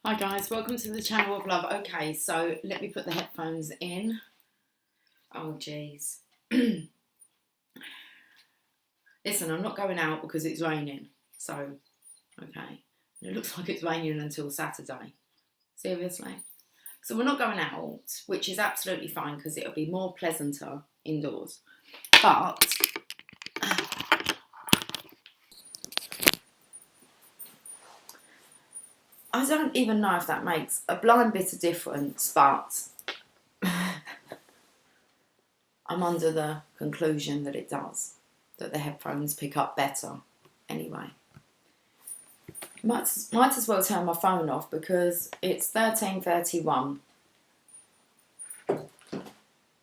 Hi guys, welcome to the channel of love. Okay, so let me put the headphones in. Oh jeez. Listen, I'm not going out because it's raining. So, okay. It looks like it's raining until Saturday. Seriously. So we're not going out, which is absolutely fine because it'll be more pleasanter indoors. But I don't even know if that makes a blind bit of difference, but I'm under the conclusion that it does, that the headphones pick up better anyway. Might as well turn my phone off because it's 13:31.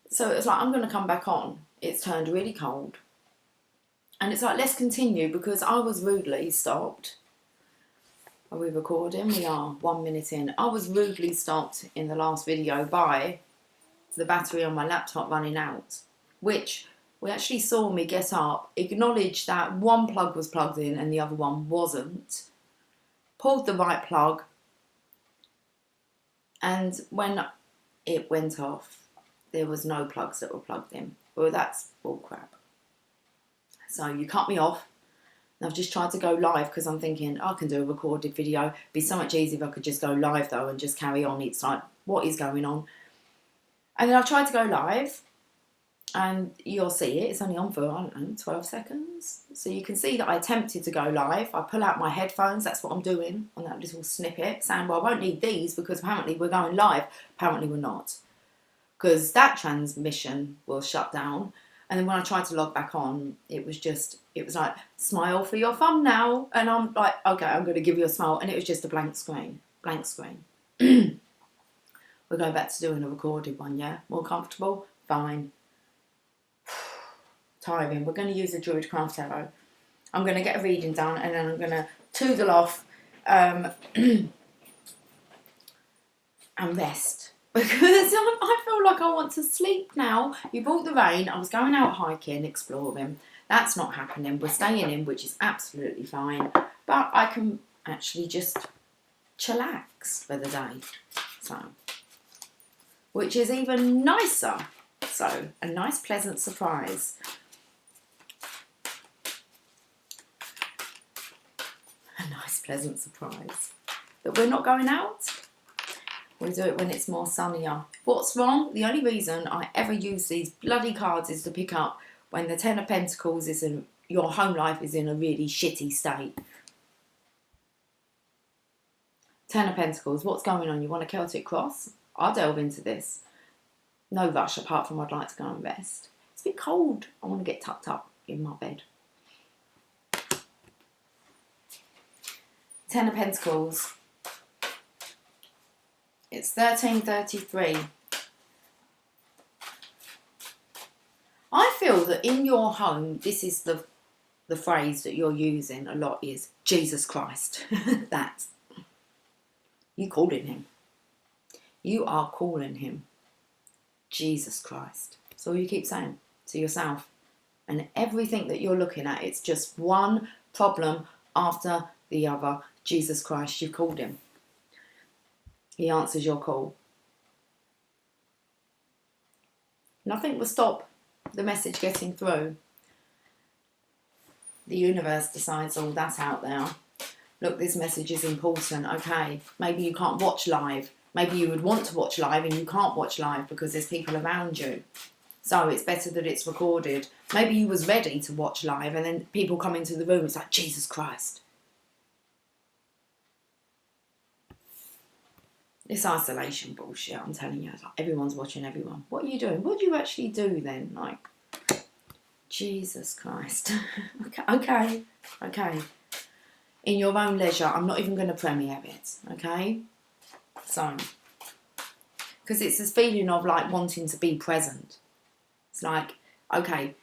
So it's like, I'm going to come back on. It's turned really cold. And it's like, let's continue because I was rudely stopped. Are we recording? We are 1 minute in. I was rudely stopped in the last video by the battery on my laptop running out, which we actually saw me get up, acknowledge that one plug was plugged in and the other one wasn't, pulled the right plug, and when it went off, there was no plugs that were plugged in. Well, that's bullcrap. So you cut me off. I've just tried to go live because I'm thinking I can do a recorded video. It'd be so much easier if I could just go live though and just carry on. It's like, what is going on? And then I've tried to go live and you'll see it. It's only on for, I don't know, 12 seconds. So you can see that I attempted to go live. I pull out my headphones. That's what I'm doing on that little snippet, saying, well, I won't need these because apparently we're going live. Apparently we're not, because that transmission will shut down. And then when I tried to log back on, it was like, smile for your thumbnail. And I'm like, okay, I'm going to give you a smile. And it was just a blank screen. We're going back to doing a recorded one, yeah? More comfortable? Fine. Tiring. We're going to use a Druid Craft Tarot. I'm going to get a reading done and then I'm going to tootle off and rest. Because I feel like I want to sleep now. You brought the rain. I was going out hiking, exploring. That's not happening. We're staying in, which is absolutely fine. But I can actually just chillax for the day. So, which is even nicer. So, a nice pleasant surprise. A nice pleasant surprise. That we're not going out. We do it when it's more sunnier. What's wrong? The only reason I ever use these bloody cards is to pick up when the Ten of Pentacles is in, your home life is in a really shitty state. Ten of Pentacles, what's going on? You want a Celtic cross? I'll delve into this. No rush apart from I'd like to go and rest. It's a bit cold. I want to get tucked up in my bed. Ten of Pentacles. It's 13:33. I feel that in your home, this is the phrase that you're using a lot is Jesus Christ. That. You calling him. You are calling him Jesus Christ. That's all you keep saying to yourself. And everything that you're looking at, it's just one problem after the other. Jesus Christ, you've called him. He answers your call. Nothing will stop the message getting through. The universe decides, oh, that's out there. Look, this message is important. Okay, maybe you can't watch live. Maybe you would want to watch live and you can't watch live because there's people around you. So it's better that it's recorded. Maybe you was ready to watch live and then people come into the room. It's like, Jesus Christ. This isolation bullshit, I'm telling you, like everyone's watching everyone. What are you doing? What do you actually do then? Like, Jesus Christ. Okay. In your own leisure, I'm not even going to premiere it, okay? So, because it's this feeling of like wanting to be present. It's like, okay,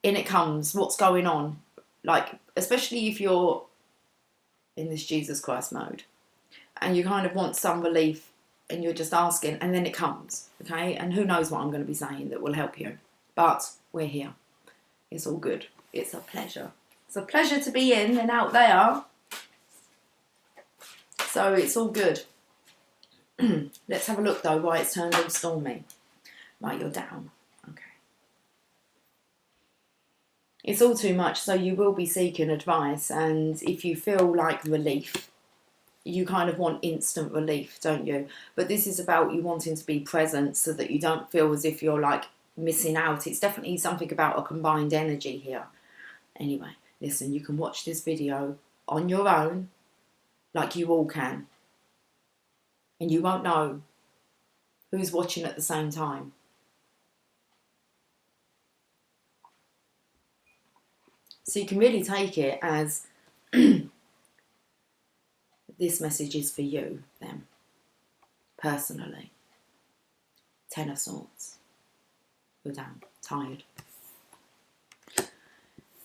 in it comes, what's going on? Like, especially if you're in this Jesus Christ mode. And you kind of want some relief and you're just asking and then it comes, okay? And who knows what I'm going to be saying that will help you. But we're here. It's all good. It's a pleasure. It's a pleasure to be in and out there. So it's all good. Let's have a look though why it's turned all stormy. Right, you're down. Okay. It's all too much, so you will be seeking advice, and if you feel like relief, you kind of want instant relief, don't you? But this is about you wanting to be present so that you don't feel as if you're like missing out. It's definitely something about a combined energy here. Anyway, listen, you can watch this video on your own, like you all can, and you won't know who's watching at the same time. So you can really take it as this message is for you, then, personally. 10 of Swords. You're down, tired.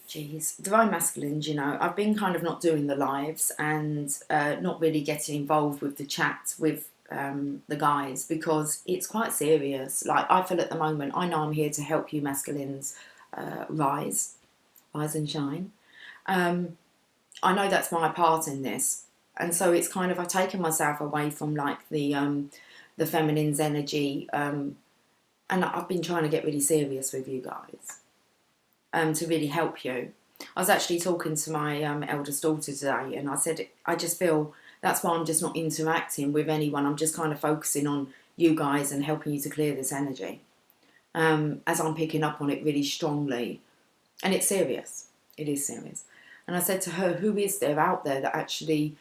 Jeez. Divine Masculines, you know, I've been kind of not doing the lives and not really getting involved with the chat with the guys because it's quite serious. Like, I feel at the moment, I know I'm here to help you masculines rise and shine. I know that's my part in this. And so it's kind of, I've taken myself away from like the feminine's energy, and I've been trying to get really serious with you guys, to really help you. I was actually talking to my eldest daughter today, and I said, I just feel that's why I'm just not interacting with anyone. I'm just kind of focusing on you guys and helping you to clear this energy, as I'm picking up on it really strongly. And it's serious. It is serious. And I said to her, who is there out there that actually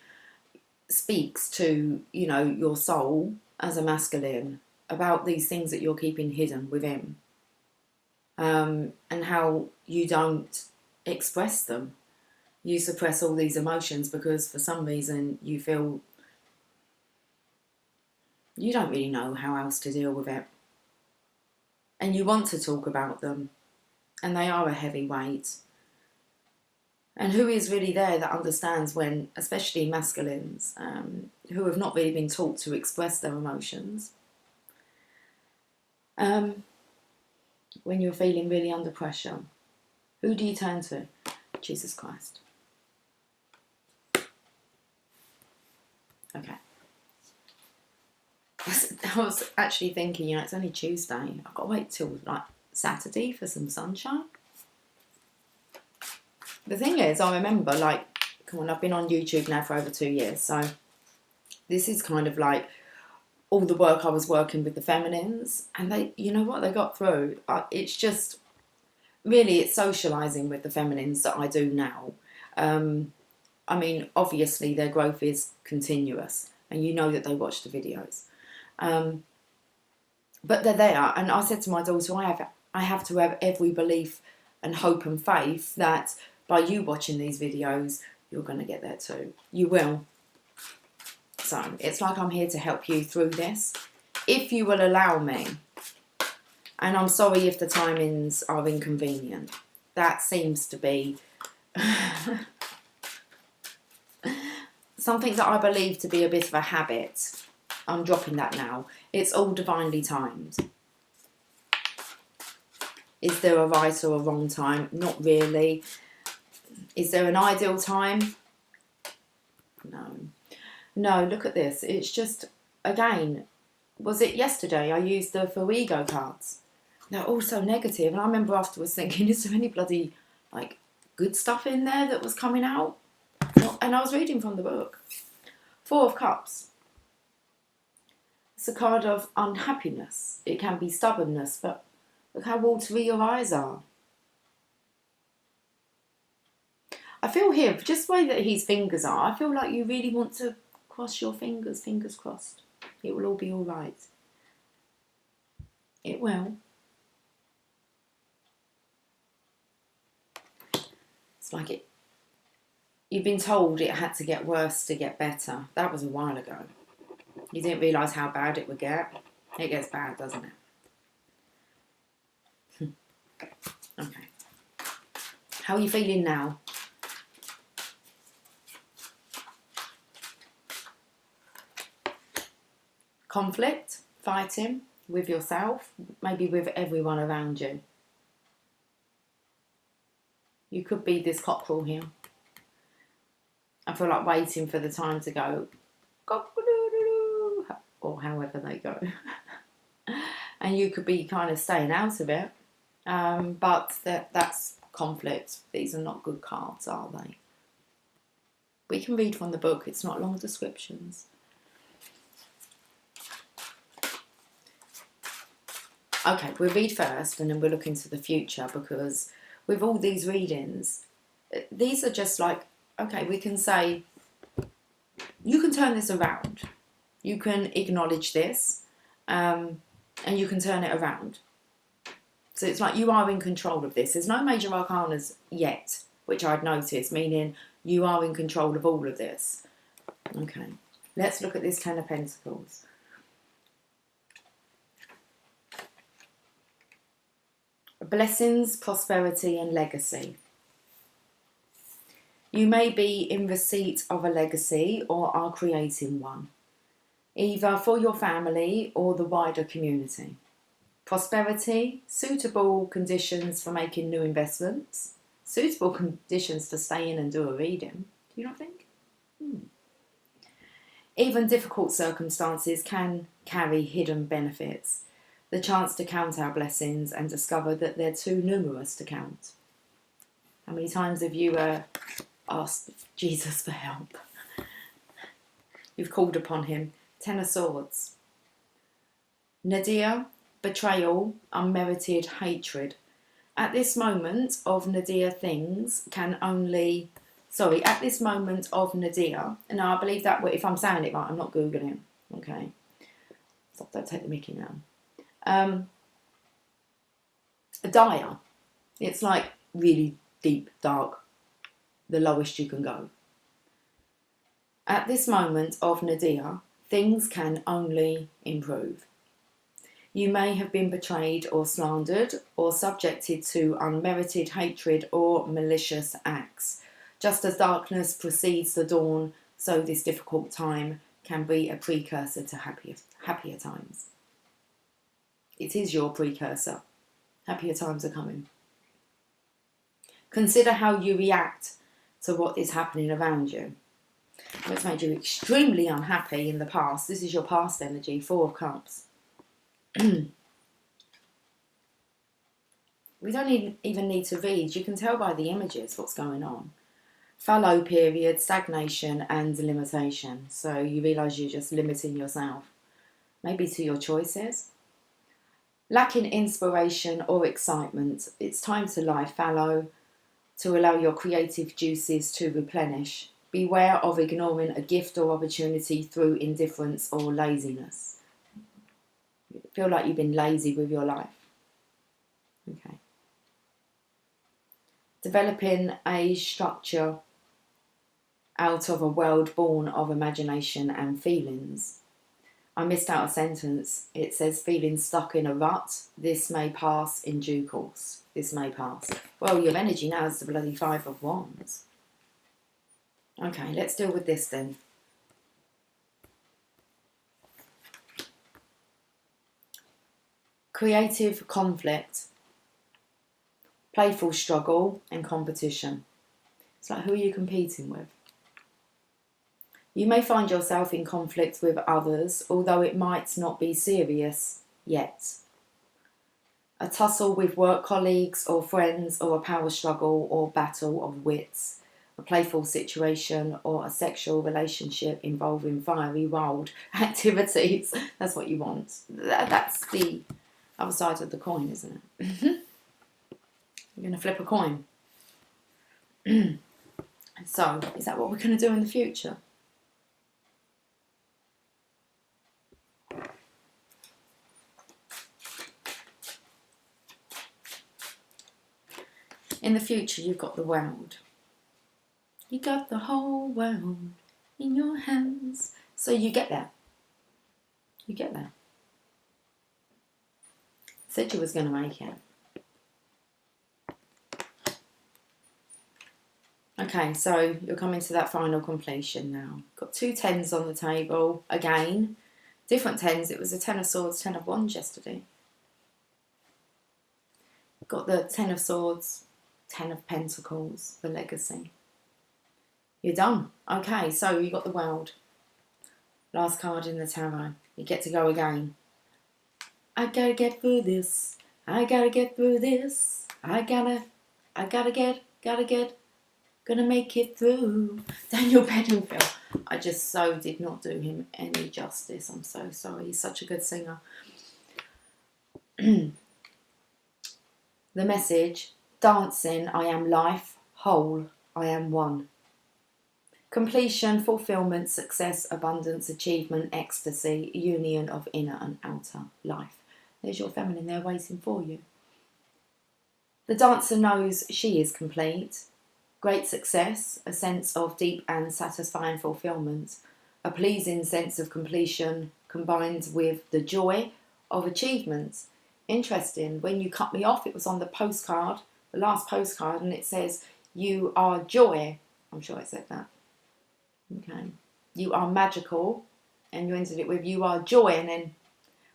speaks to, you know, your soul as a masculine about these things that you're keeping hidden within, and how you don't express them. You suppress all these emotions because for some reason you feel you don't really know how else to deal with it, and you want to talk about them, and they are a heavy weight. And who is really there that understands when, especially masculines, who have not really been taught to express their emotions, when you're feeling really under pressure, who do you turn to? Jesus Christ. Okay. I was actually thinking, you know, it's only Tuesday. I've got to wait till like Saturday for some sunshine. The thing is, I remember, like, come on, I've been on YouTube now for over 2 years, so this is kind of like all the work I was working with the feminines, and they, you know what, they got through. It's just, really, it's socialising with the feminines that I do now. I mean, obviously their growth is continuous, and you know that they watch the videos. But they're there, and I said to my daughter, I have to have every belief and hope and faith that by you watching these videos, you're going to get there too. You will. So it's like I'm here to help you through this, if you will allow me. And I'm sorry if the timings are inconvenient. That seems to be something that I believe to be a bit of a habit. I'm dropping that now. It's all divinely timed. Is there a right or a wrong time? Not really. Is there an ideal time? No. No, look at this. It's just, again, was it yesterday I used the for ego cards? They're all so negative. And I remember afterwards thinking, is there any bloody, like, good stuff in there that was coming out? And I was reading from the book. 4 of Cups. It's a card of unhappiness. It can be stubbornness, but look how watery your eyes are. I feel here, just the way that his fingers are, I feel like you really want to cross your fingers crossed. It will all be all right. It will. It's like it. You've been told it had to get worse to get better. That was a while ago. You didn't realise how bad it would get. It gets bad, doesn't it? Okay. How are you feeling now? Conflict, fighting with yourself, maybe with everyone around you. You could be this cockerel here. I feel like waiting for the time to go. Cock-a-doodle-doo. go, or however they go. And you could be kind of staying out of it. But that's conflict. These are not good cards, are they? We can read from the book. It's not long descriptions. Okay, we'll read first and then we'll look into the future, because with all these readings, these are just like, okay, we can say, you can turn this around. You can acknowledge this, and you can turn it around. So it's like you are in control of this. There's no major arcanas yet, which I'd noticed, meaning you are in control of all of this. Okay, let's look at this Ten of Pentacles. Blessings, prosperity and legacy. You may be in receipt of a legacy or are creating one, either for your family or the wider community. Prosperity, suitable conditions for making new investments, suitable conditions to stay in and do a reading. Do you not think? Even difficult circumstances can carry hidden benefits. The chance to count our blessings and discover that they're too numerous to count. How many times have you asked Jesus for help? You've called upon him. Ten of Swords. Nadir, betrayal, unmerited hatred. At this moment of nadir, things can only... Sorry, at this moment of nadir, and I believe that if I'm saying it right, I'm not Googling, okay? So don't take the mickey now. Dire. It's like really deep, dark, the lowest you can go. At this moment of nadir, things can only improve. You may have been betrayed or slandered or subjected to unmerited hatred or malicious acts. Just as darkness precedes the dawn, so this difficult time can be a precursor to happier times. It is your precursor. Happier times are coming. Consider how you react to what is happening around you. What's made you extremely unhappy in the past. This is your past energy, Four of Cups. We don't even need to read. You can tell by the images what's going on. Fallow period, stagnation and limitation. So you realise you're just limiting yourself. Maybe to your choices. Lacking inspiration or excitement. It's time to lie fallow, to allow your creative juices to replenish. Beware of ignoring a gift or opportunity through indifference or laziness. You feel like you've been lazy with your life. Okay. Developing a structure out of a world born of imagination and feelings. I missed out a sentence. It says feeling stuck in a rut. This may pass in due course. This may pass. Well, your energy now is the bloody Five of Wands. Okay, let's deal with this then. Creative conflict. Playful struggle and competition. It's like, who are you competing with? You may find yourself in conflict with others, although it might not be serious yet. A tussle with work colleagues or friends, or a power struggle or battle of wits. A playful situation or a sexual relationship involving fiery, wild activities. That's what you want. That's the other side of the coin, isn't it? You're going to flip a coin. So, is that what we're going to do in the future? In the future, you've got the world. You got the whole world in your hands. So you get there. You get there. Said you was going to make it. Okay, so you're coming to that final completion now. Got two tens on the table. Again, different tens. It was a Ten of Swords, Ten of Wands yesterday. Got the Ten of Swords, Ten of Pentacles, the legacy. You're done. Okay, so you got the world. Last card in the tarot. You get to go again. I gotta get through this. I gotta get through this. I gotta get, gonna make it through. Daniel Bedingfield. I just so did not do him any justice. I'm so sorry. He's such a good singer. The message, dancing, I am life, whole, I am one. Completion, fulfillment, success, abundance, achievement, ecstasy, union of inner and outer life. There's your feminine there waiting for you. The dancer knows she is complete. Great success, a sense of deep and satisfying fulfillment, a pleasing sense of completion combined with the joy of achievement. Interesting, when you cut me off, it was on the postcard, the last postcard, and it says, you are joy. I'm sure it said that. Okay. You are magical, and you ended it with, you are joy, and then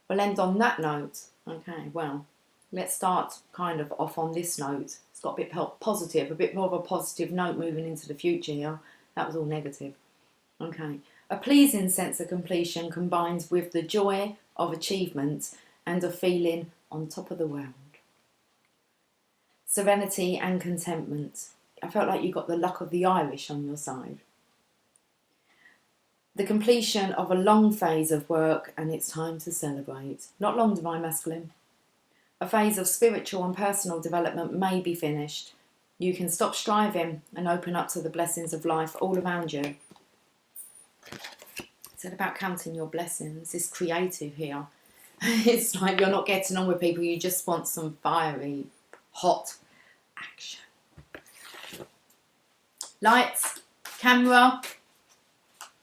we'll end on that note. Okay, well, let's start kind of off on this note. It's got a bit positive, a bit more of a positive note moving into the future here. That was all negative. Okay. A pleasing sense of completion combines with the joy of achievement and a feeling on top of the world. Serenity and contentment. I felt like you got the luck of the Irish on your side. The completion of a long phase of work, and it's time to celebrate. Not long, Divine Masculine. A phase of spiritual and personal development may be finished. You can stop striving and open up to the blessings of life all around you. It's about counting your blessings. It's creative here. It's like you're not getting on with people. You just want some fiery, hot action. Lights, camera,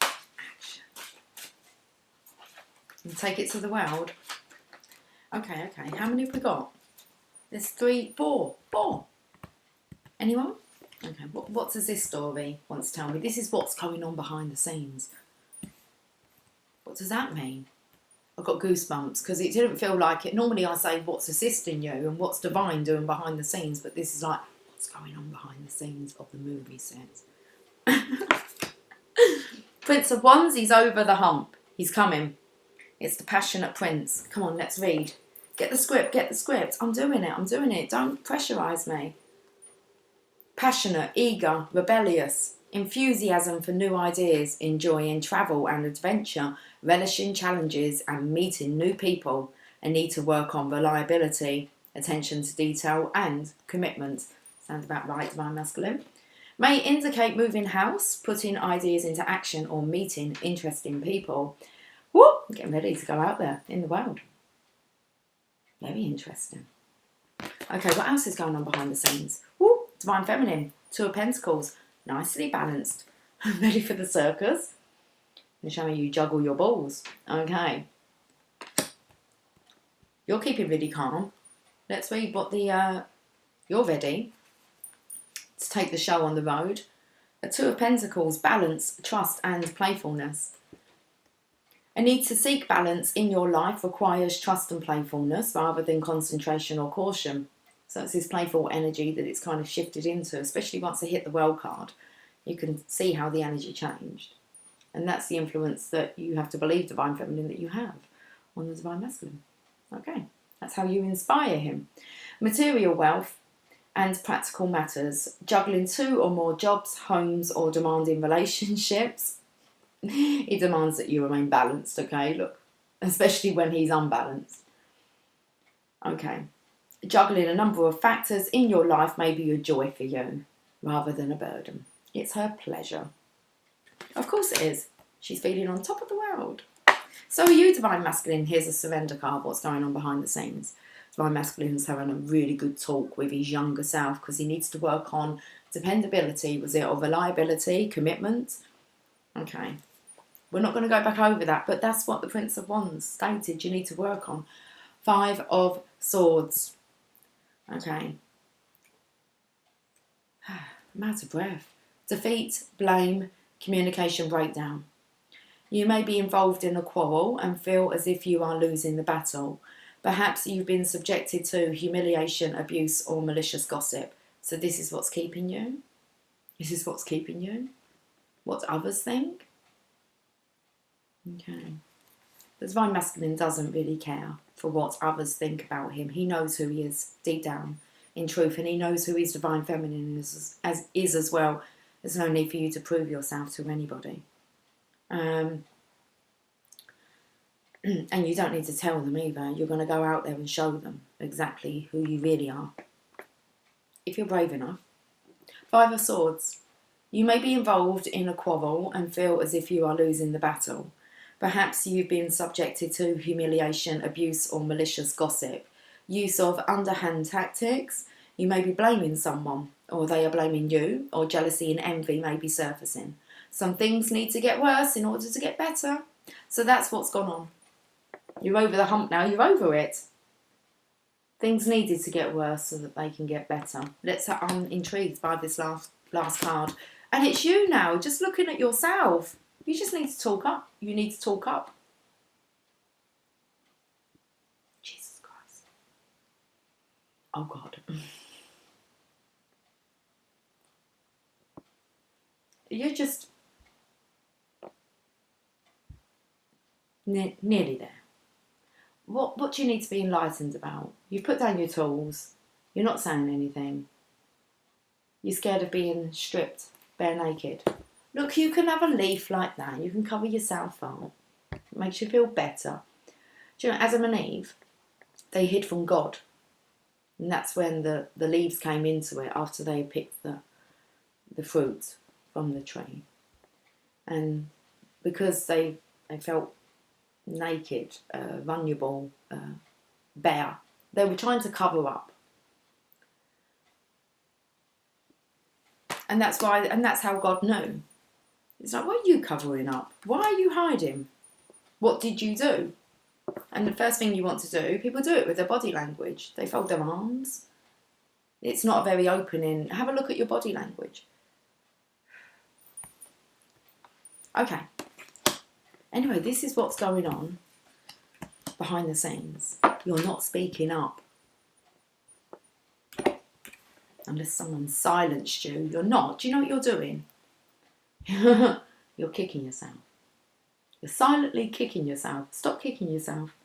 action. And take it to the world. Okay. How many have we got? There's 3, 4. Anyone? Okay, what does this story want to tell me? This is what's going on behind the scenes. What does that mean? I've got goosebumps because it didn't feel like it. Normally I say what's assisting you and what's divine doing behind the scenes, but this is like what's going on behind the scenes of the movie set. Prince of Wands, he's over the hump. He's coming. It's the passionate prince. Come on, let's read. Get the script. I'm doing it. Don't pressurise me. Passionate, eager, rebellious, enthusiasm for new ideas, enjoying travel and adventure, relishing challenges and meeting new people, a need to work on reliability, attention to detail and commitment. Sounds about right, Divine Masculine. May indicate moving house, putting ideas into action or meeting interesting people. Woo! Getting ready to go out there in the world. Very interesting. Okay, what else is going on behind the scenes? Woo! Divine Feminine, 2 of Pentacles, nicely balanced. Ready for the circus? And show me you juggle your balls. Okay. You're keeping really calm. Let's read what you're ready to take the show on the road. A 2 of Pentacles, balance, trust and playfulness. A need to seek balance in your life requires trust and playfulness rather than concentration or caution. So it's this playful energy that it's kind of shifted into, especially once I hit the World card. You can see how the energy changed. And that's the influence that you have to believe, Divine Feminine, that you have on the Divine Masculine. Okay, that's how you inspire him. Material wealth and practical matters. Juggling 2 or more jobs, homes or demanding relationships. He demands that you remain balanced, okay? Look, especially when he's unbalanced. Okay. Juggling a number of factors in your life may be a joy for you rather than a burden. It's her pleasure. Of course it is. She's feeling on top of the world. So are you, Divine Masculine? Here's a surrender card. What's going on behind the scenes? Divine Masculine's having a really good talk with his younger self because he needs to work on dependability. Was it, or reliability, commitment? Okay. We're not going to go back over that, but that's what the Prince of Wands stated you need to work on. 5 of Swords. Okay. I'm out of breath. Defeat, blame, communication breakdown. You may be involved in a quarrel and feel as if you are losing the battle. Perhaps you've been subjected to humiliation, abuse or malicious gossip. So this is what's keeping you. This is what's keeping you. What others think. Okay. The Divine Masculine doesn't really care for what others think about him. He knows who he is deep down, in truth, and he knows who his Divine Feminine is as well. There's no need for you to prove yourself to anybody. And you don't need to tell them either. You're going to go out there and show them exactly who you really are, if you're brave enough. Five of Swords. You may be involved in a quarrel and feel as if you are losing the battle. Perhaps you've been subjected to humiliation, abuse, or malicious gossip. Use of underhand tactics. You may be blaming someone, or they are blaming you, or jealousy and envy may be surfacing. Some things need to get worse in order to get better. So that's what's gone on. You're over the hump now, you're over it. Things needed to get worse so that they can get better. I'm intrigued by this last card. And it's you now, just looking at yourself. You just need to talk up. You need to talk up. Jesus Christ. Oh God. You're just nearly there. What do you need to be enlightened about? You've put down your tools. You're not saying anything. You're scared of being stripped, bare naked. Look, you can have a leaf like that. You can cover yourself up. It makes you feel better. Do you know, Adam and Eve, they hid from God. And that's when the leaves came into it after they picked the fruit from the tree. And because they felt naked, vulnerable, bare, they were trying to cover up. And that's how God knew. It's like, what are you covering up? Why are you hiding? What did you do? And the first thing you want to do, people do it with their body language. They fold their arms. It's not very opening. Have a look at your body language. Okay. Anyway, this is what's going on behind the scenes. You're not speaking up. Unless someone silenced you, you're not. Do you know what you're doing? You're kicking yourself. You're silently kicking yourself. Stop kicking yourself.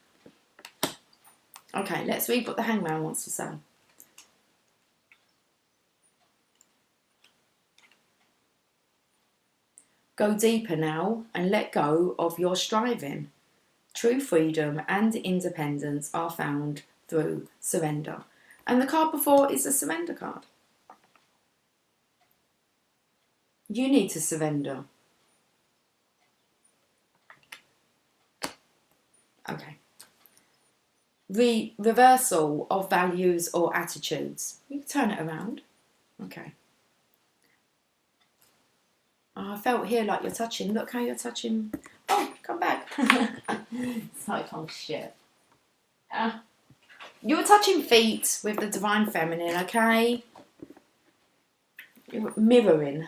Okay, let's read what the Hangman wants to say. Go deeper now and let go of your striving. True freedom and independence are found through surrender. And the card before is a surrender card. You need to surrender. Okay. Reversal of values or attitudes. You can turn it around. Okay. Oh, I felt here like you're touching. Look how you're touching. Oh, come back. It's like, oh shit. You were touching feet with the Divine Feminine, okay? You were mirroring.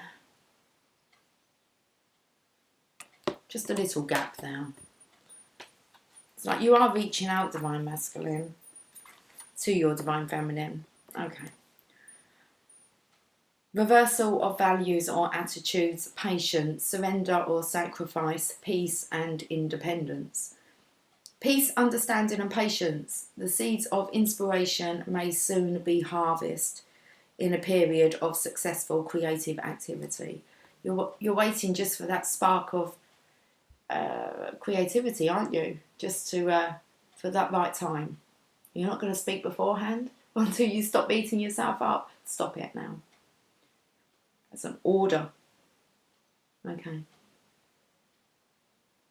Just a little gap there. It's like you are reaching out, Divine Masculine, to your Divine Feminine. Okay. Reversal of values or attitudes, patience, surrender or sacrifice, peace and independence. Peace, understanding and patience. The seeds of inspiration may soon be harvested in a period of successful creative activity. You're waiting just for that spark of creativity, aren't you? Just to for that right time. You're not going to speak beforehand until you stop beating yourself up. Stop it now. That's an order. Okay.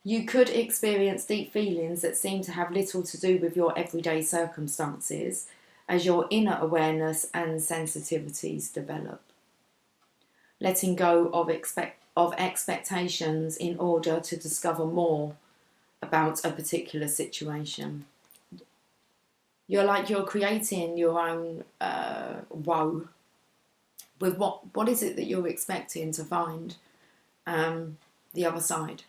You could experience deep feelings that seem to have little to do with your everyday circumstances as your inner awareness and sensitivities develop. Letting go of expectations in order to discover more about a particular situation. You're creating your own woe with what is it that you're expecting to find the other side.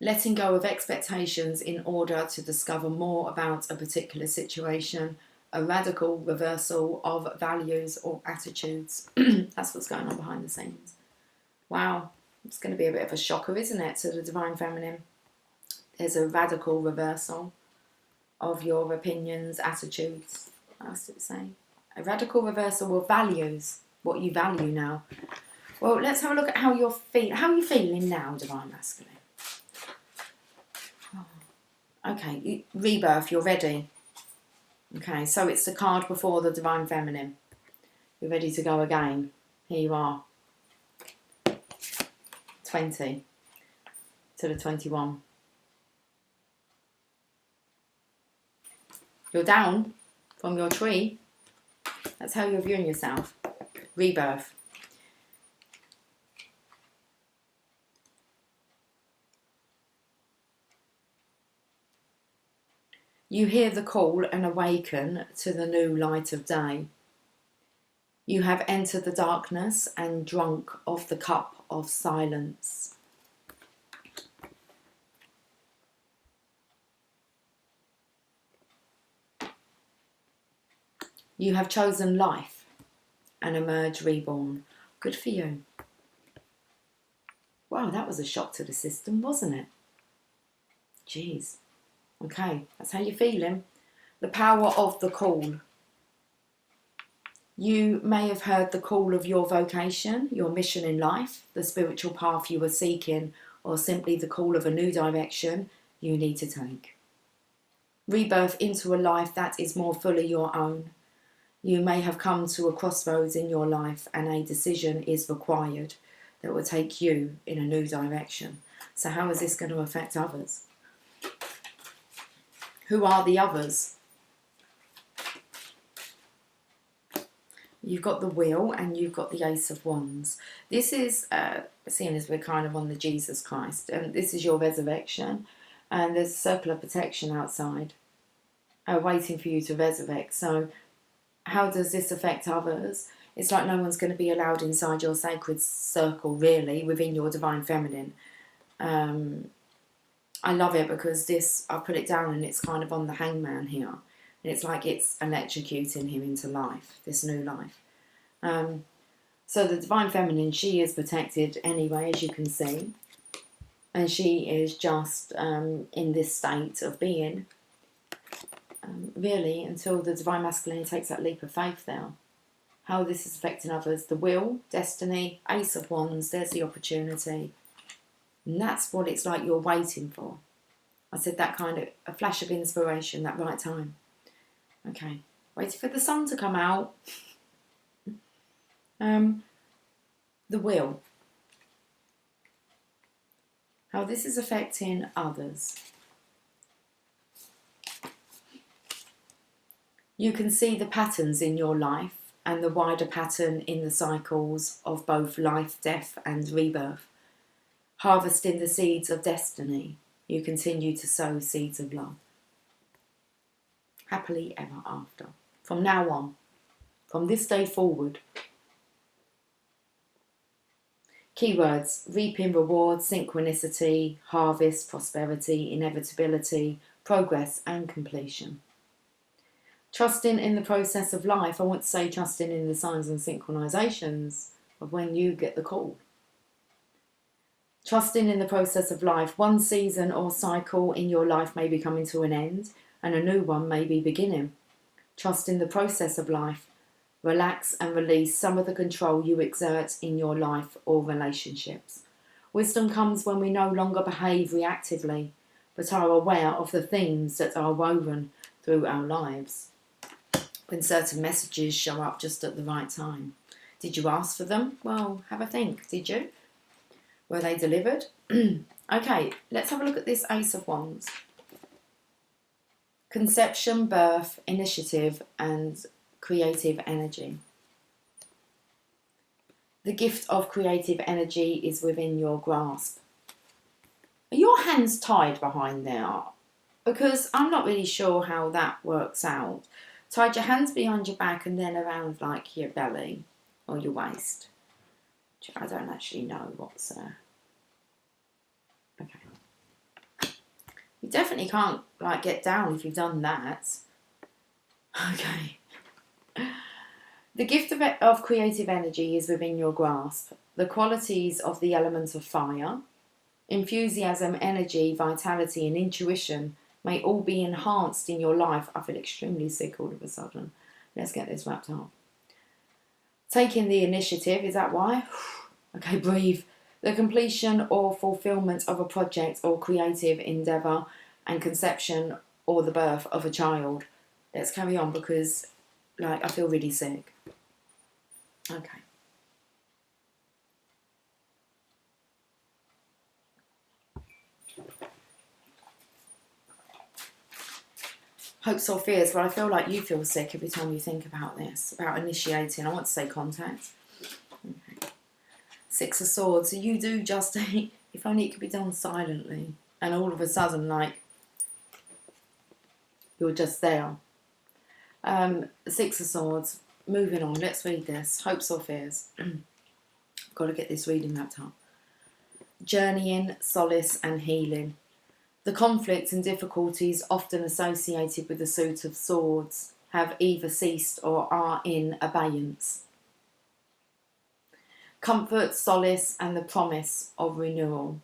Letting go of expectations in order to discover more about a particular situation a radical reversal of values or attitudes. That's what's going on behind the scenes. Wow, it's going to be a bit of a shocker, isn't it, to the Divine Feminine? There's a radical reversal of your opinions, attitudes. What else did it say? A radical reversal of values, what you value now. Well, let's have a look at how you're feeling. How are you feeling now, Divine Masculine? Okay, rebirth, you're ready. Okay, so it's the card before the Divine Feminine. You're ready to go again. Here you are. 20 to the 21. You're down from your tree. That's how you're viewing yourself. Rebirth. You hear the call and awaken to the new light of day. You have entered the darkness and drunk of the cup of silence. You have chosen life and emerged reborn. Good for you. Wow, that was a shock to the system, wasn't it? Jeez. Okay, that's how you're feeling. The power of the call. You may have heard the call of your vocation, your mission in life, the spiritual path you were seeking, or simply the call of a new direction you need to take. Rebirth into a life that is more fully your own. You may have come to a crossroads in your life and a decision is required that will take you in a new direction. So how is this going to affect others? Who are the others? You've got the Wheel and you've got the Ace of Wands. This is, seeing as we're kind of on the Jesus Christ, and this is your resurrection, and there's a circle of protection outside, waiting for you to resurrect. So how does this affect others? It's like no one's going to be allowed inside your sacred circle, really, within your Divine Feminine. I love it because this, I put it down and it's kind of on the Hangman here. And it's like it's electrocuting him into life, this new life. So the Divine Feminine, she is protected anyway, as you can see. And she is just in this state of being, really, until the Divine Masculine takes that leap of faith there. How this is affecting others. The Wheel, Destiny, Ace of Wands, there's the opportunity. And that's what it's like you're waiting for. I said that kind of, a flash of inspiration, that right time. Okay, waiting for the sun to come out. The Wheel. How this is affecting others. You can see the patterns in your life and the wider pattern in the cycles of both life, death and rebirth. Harvesting the seeds of destiny, you continue to sow seeds of love. Happily ever after. From now on, from this day forward. Keywords: reaping rewards, synchronicity, harvest, prosperity, inevitability, progress and completion. Trusting in the process of life. I want to say trusting in the signs and synchronizations of when you get the call. Trusting in the process of life. One season or cycle in your life may be coming to an end and a new one may be beginning. Trust in the process of life. Relax and release some of the control you exert in your life or relationships. Wisdom comes when we no longer behave reactively, but are aware of the themes that are woven through our lives. When certain messages show up just at the right time. Did you ask for them? Well, have a think. Did you? Were they delivered? Okay, let's have a look at this Ace of Wands. Conception, birth, initiative, and creative energy. The gift of creative energy is within your grasp. Are your hands tied behind there? Because I'm not really sure how that works out. Tied your hands behind your back and then around like your belly or your waist. I don't actually know what's there. Okay. You definitely can't like get down if you've done that. Okay. The gift of creative energy is within your grasp. The qualities of the element of fire, enthusiasm, energy, vitality, and intuition may all be enhanced in your life. I feel extremely sick all of a sudden. Let's get this wrapped up. Taking the initiative, is that why? Okay, breathe. The completion or fulfillment of a project or creative endeavour and conception or the birth of a child. Let's carry on because, I feel really sick. Okay. Hopes or fears, but I feel like you feel sick every time you think about this, about initiating. I want to say contact. Okay. Six of Swords. So you do just, if only it could be done silently. And all of a sudden, you're just there. Six of Swords. Moving on. Let's read this. Hopes or fears. Got to get this reading wrapped up. Journeying, solace and healing. The conflicts and difficulties often associated with the suit of swords have either ceased or are in abeyance. Comfort, solace and the promise of renewal.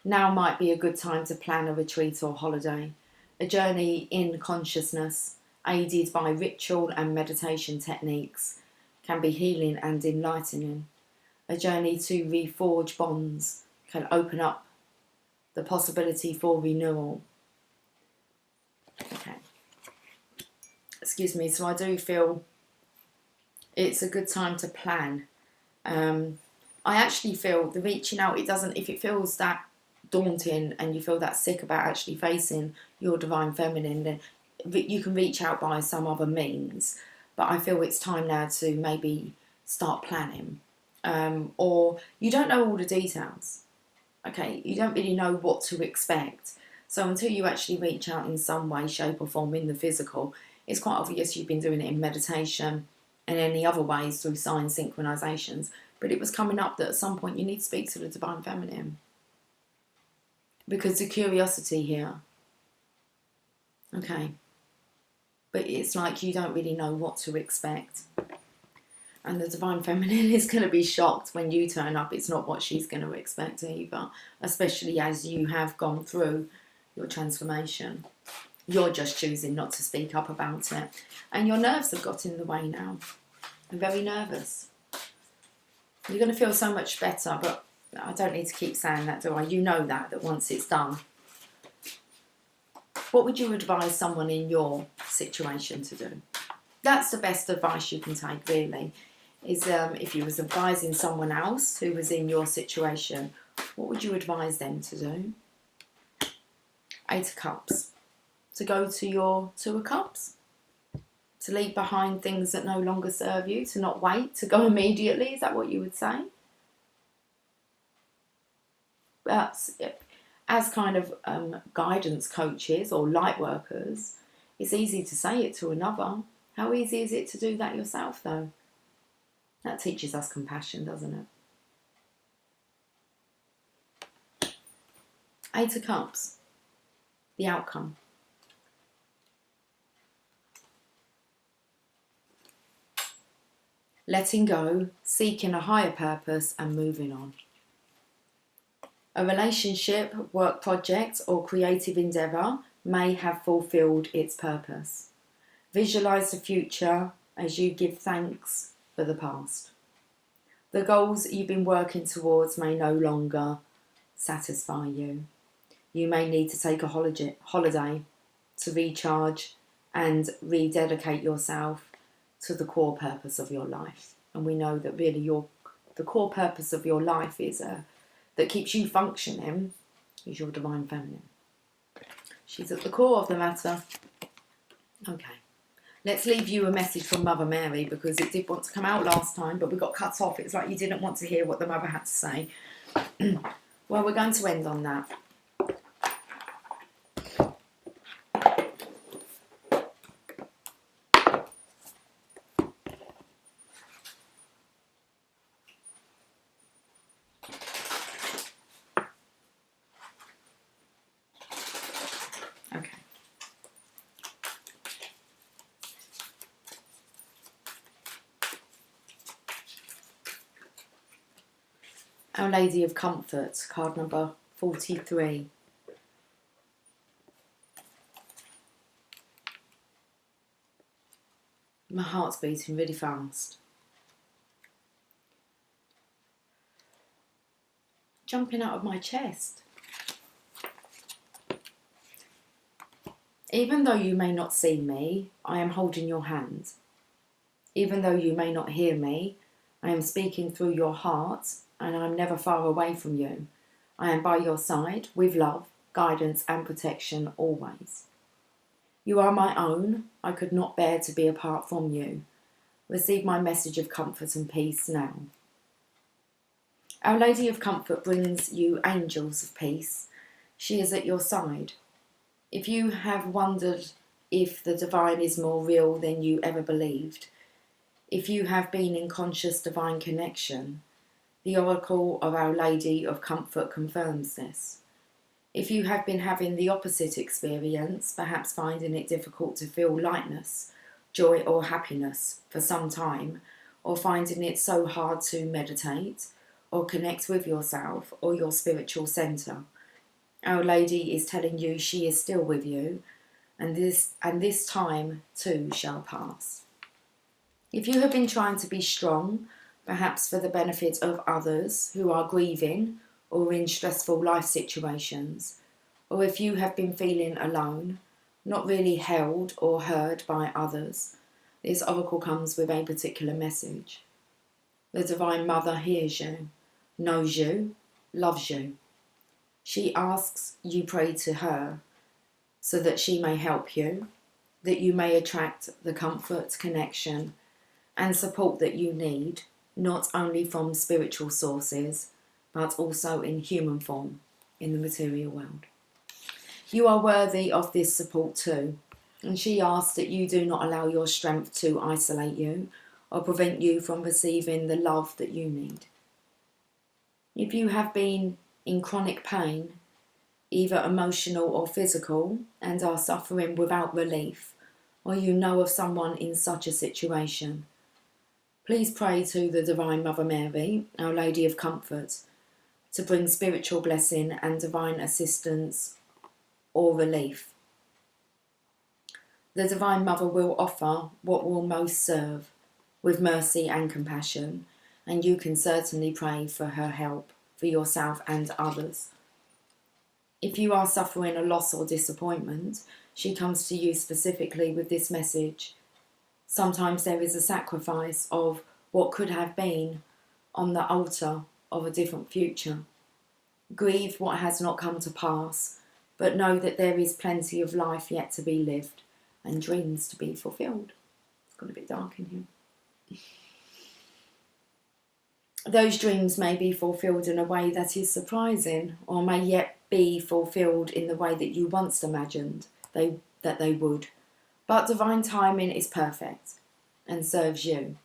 Now might be a good time to plan a retreat or holiday. A journey in consciousness, aided by ritual and meditation techniques, can be healing and enlightening. A journey to reforge bonds can open up the possibility for renewal. Okay. Excuse me. So I do feel it's a good time to plan. I actually feel the reaching out, if it feels that daunting and you feel that sick about actually facing your divine feminine, then you can reach out by some other means. But I feel it's time now to maybe start planning. Or you don't know all the details. Okay, you don't really know what to expect. So until you actually reach out in some way, shape or form in the physical, it's quite obvious you've been doing it in meditation and any other ways through sign synchronizations. But it was coming up that at some point you need to speak to the divine feminine. Because the curiosity here. Okay. But it's like you don't really know what to expect. And the divine feminine is going to be shocked when you turn up. It's not what she's going to expect either. Especially as you have gone through your transformation. You're just choosing not to speak up about it. And your nerves have got in the way now. I'm very nervous. You're going to feel so much better. But I don't need to keep saying that, do I? You know that once it's done. What would you advise someone in your situation to do? That's the best advice you can take, really. Is if you was advising someone else who was in your situation, what would you advise them to do? Eight of Cups. To go to your Two of Cups. To leave behind things that no longer serve you. To not wait. To go immediately. Is that what you would say? As kind of guidance coaches or light workers, it's easy to say it to another. How easy is it to do that yourself, though? That teaches us compassion, doesn't it? Eight of Cups. The outcome. Letting go, seeking a higher purpose and moving on. A relationship, work project or creative endeavour may have fulfilled its purpose. Visualise the future as you give thanks for the past. The goals you've been working towards may no longer satisfy you. You may need to take a holiday to recharge and rededicate yourself to the core purpose of your life. And we know that really the core purpose of your life is that keeps you functioning is your divine feminine. She's at the core of the matter. Okay. Let's leave you a message from Mother Mary, because it did want to come out last time, but we got cut off. It's like you didn't want to hear what the mother had to say. Well, we're going to end on that. Okay. Our Lady of Comfort, card number 43. My heart's beating really fast. Jumping out of my chest. Even though you may not see me, I am holding your hand. Even though you may not hear me, I am speaking through your heart, and I am never far away from you. I am by your side, with love, guidance and protection always. You are my own. I could not bear to be apart from you. Receive my message of comfort and peace now. Our Lady of Comfort brings you angels of peace. She is at your side. If you have wondered if the divine is more real than you ever believed, if you have been in conscious divine connection, the oracle of Our Lady of Comfort confirms this. If you have been having the opposite experience, perhaps finding it difficult to feel lightness, joy or happiness for some time, or finding it so hard to meditate or connect with yourself or your spiritual centre, Our Lady is telling you she is still with you, and this time too shall pass. If you have been trying to be strong, perhaps for the benefit of others who are grieving or in stressful life situations, or if you have been feeling alone, not really held or heard by others, this oracle comes with a particular message. The Divine Mother hears you, knows you, loves you. She asks you pray to her so that she may help you, that you may attract the comfort, connection and support that you need, not only from spiritual sources, but also in human form, in the material world. You are worthy of this support too, and she asks that you do not allow your strength to isolate you or prevent you from receiving the love that you need. If you have been in chronic pain, either emotional or physical, and are suffering without relief, or you know of someone in such a situation, please pray to the Divine Mother Mary, Our Lady of Comfort, to bring spiritual blessing and divine assistance or relief. The Divine Mother will offer what will most serve with mercy and compassion, and you can certainly pray for her help for yourself and others. If you are suffering a loss or disappointment, she comes to you specifically with this message. Sometimes there is a sacrifice of what could have been on the altar of a different future. Grieve what has not come to pass, but know that there is plenty of life yet to be lived and dreams to be fulfilled. It's got a bit dark in here. Those dreams may be fulfilled in a way that is surprising, or may yet be fulfilled in the way that you once imagined that they would. But divine timing is perfect and serves you.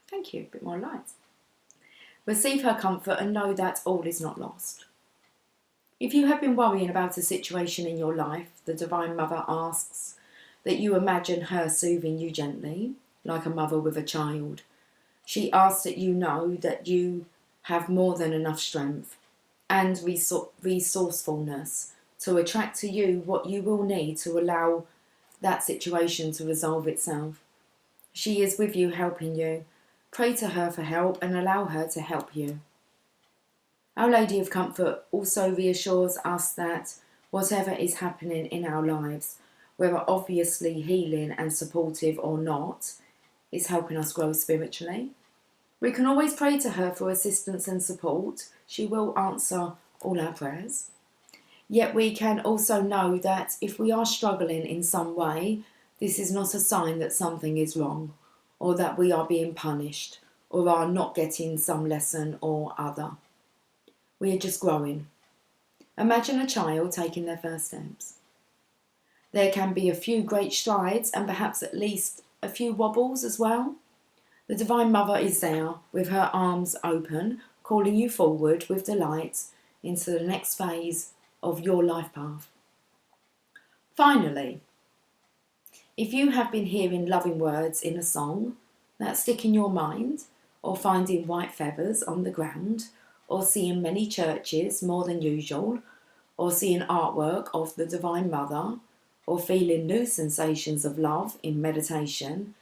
Thank you, a bit more light. Receive her comfort and know that all is not lost. If you have been worrying about a situation in your life, the Divine Mother asks that you imagine her soothing you gently, like a mother with a child. She asks that you know that you have more than enough strength and resourcefulness to attract to you what you will need to allow that situation to resolve itself. She is with you, helping you. Pray to her for help and allow her to help you. Our Lady of Comfort also reassures us that whatever is happening in our lives, whether obviously healing and supportive or not, is helping us grow spiritually. We can always pray to her for assistance and support. She will answer all our prayers. Yet we can also know that if we are struggling in some way, this is not a sign that something is wrong, or that we are being punished, or are not getting some lesson or other. We are just growing. Imagine a child taking their first steps. There can be a few great strides and perhaps at least a few wobbles as well. The Divine Mother is there with her arms open, calling you forward with delight into the next phase of your life path. Finally, if you have been hearing loving words in a song that stick in your mind, or finding white feathers on the ground, or seeing many churches more than usual, or seeing artwork of the Divine Mother, or feeling new sensations of love in meditation,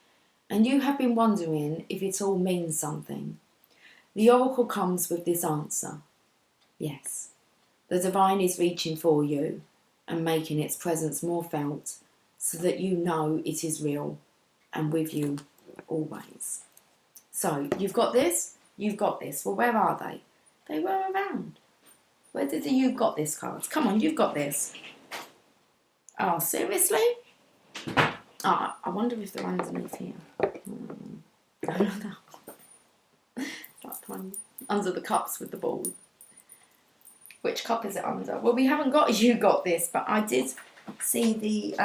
and you have been wondering if it all means something. The oracle comes with this answer. Yes, the divine is reaching for you and making its presence more felt so that you know it is real and with you always. So, you've got this, you've got this. Well, where are they? They were around. Where did the you've got this cards? Come on, you've got this. Oh, seriously? Oh, I wonder if they're underneath here. Under the cups with the ball. Which cup is it under? Well, we haven't got you got this, but I did see the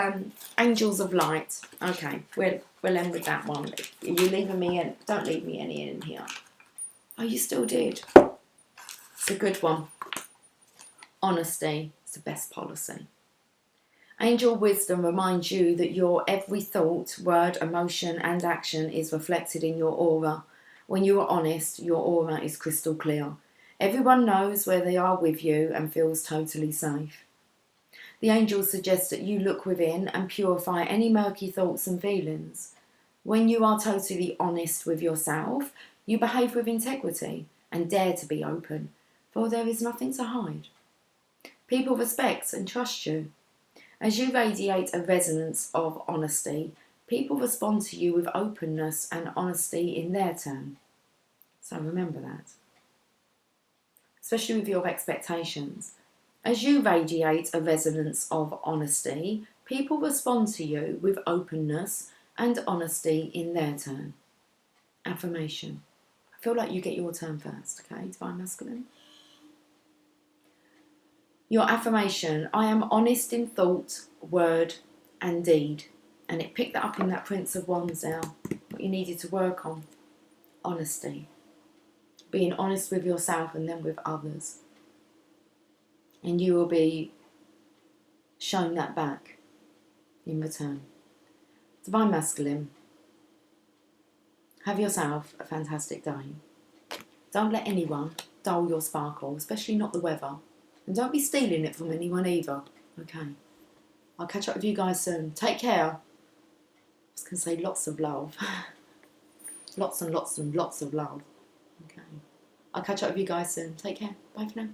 angels of light. Okay, we'll end with that one. Are you leaving me in? Don't leave me any in here. Oh, you still did. It's a good one. Honesty is the best policy. Angel wisdom reminds you that your every thought, word, emotion and action is reflected in your aura. When you are honest, your aura is crystal clear. Everyone knows where they are with you and feels totally safe. The angels suggest that you look within and purify any murky thoughts and feelings. When you are totally honest with yourself, you behave with integrity and dare to be open, for there is nothing to hide. People respect and trust you. As you radiate a resonance of honesty, people respond to you with openness and honesty in their turn. So remember that. Especially with your expectations. As you radiate a resonance of honesty, people respond to you with openness and honesty in their turn. Affirmation. I feel like you get your turn first, okay, Divine Masculine? Your affirmation, I am honest in thought, word and deed. And it picked that up in that Prince of Wands there, what you needed to work on. Honesty. Being honest with yourself and then with others. And you will be shown that back in return. Divine Masculine, have yourself a fantastic day. Don't let anyone dull your sparkle, especially not the weather. And don't be stealing it from anyone either. Okay. I'll catch up with you guys soon. Take care. I was going to say lots of love. Lots and lots and lots of love. Okay. I'll catch up with you guys soon. Take care. Bye for now.